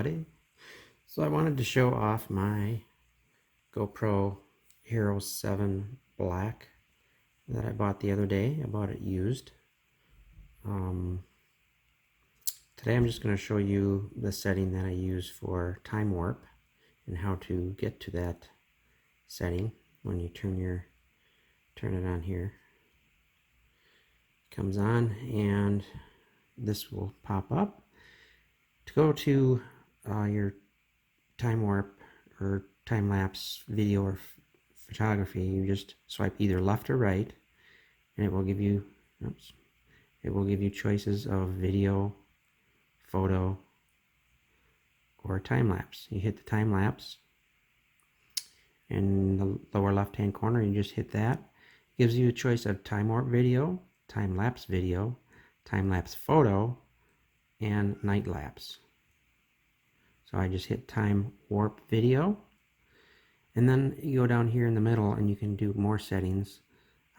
everybody. So I wanted to show off my GoPro Hero 7 Black that I bought the other day. I bought it used. Today I'm just going to show you the setting that I use for time warp and how to get to that setting when you turn it on here. It comes on and this will pop up. To go to your time warp or time lapse video or photography, you just swipe either left or right, and it will give you choices of video, photo, or time lapse. You hit the time lapse, and in the lower left hand corner you just hit that. It gives you a choice of time warp video, time lapse photo, and night lapse. So I just hit time warp video, and then you go down here in the middle and you can do more settings.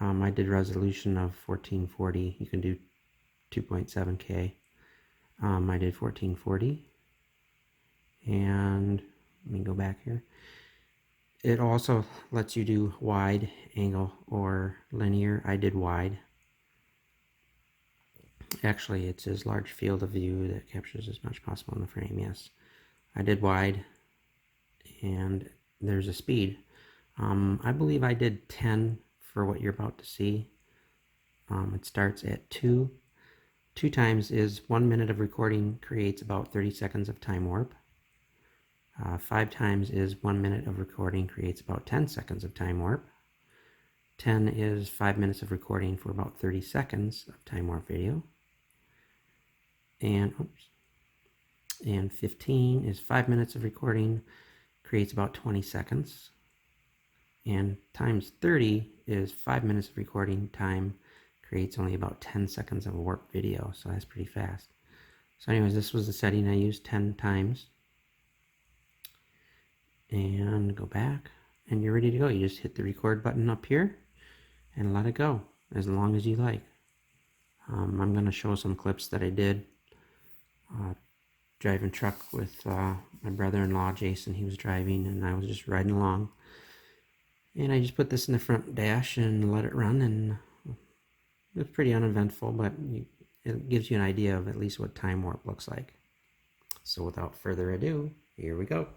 I did resolution of 1440. You can do 2.7K. I did 1440, and let me go back here. It also lets you do wide angle or linear. I did wide. Actually, it says large field of view that captures as much possible in the frame. Yes, I did wide, and there's a speed. I believe I did 10 for what you're about to see. It starts at 2. 2 times is 1 minute of recording creates about 30 seconds of time warp. 5 times is 1 minute of recording creates about 10 seconds of time warp. 10 is 5 minutes of recording for about 30 seconds of time warp video. And 15 is 5 minutes of recording creates about 20 seconds. And times 30 is 5 minutes of recording time creates only about 10 seconds of warp video. So that's pretty fast. So anyways, this was the setting I used 10 times. And go back, and you're ready to go. You just hit the record button up here and let it go as long as you like. I'm going to show some clips that I did driving truck with my brother-in-law Jason. He was driving and I was just riding along, and I just put this in the front dash and let it run, and it's pretty uneventful, but it gives you an idea of at least what time warp looks like. So without further ado, here we go.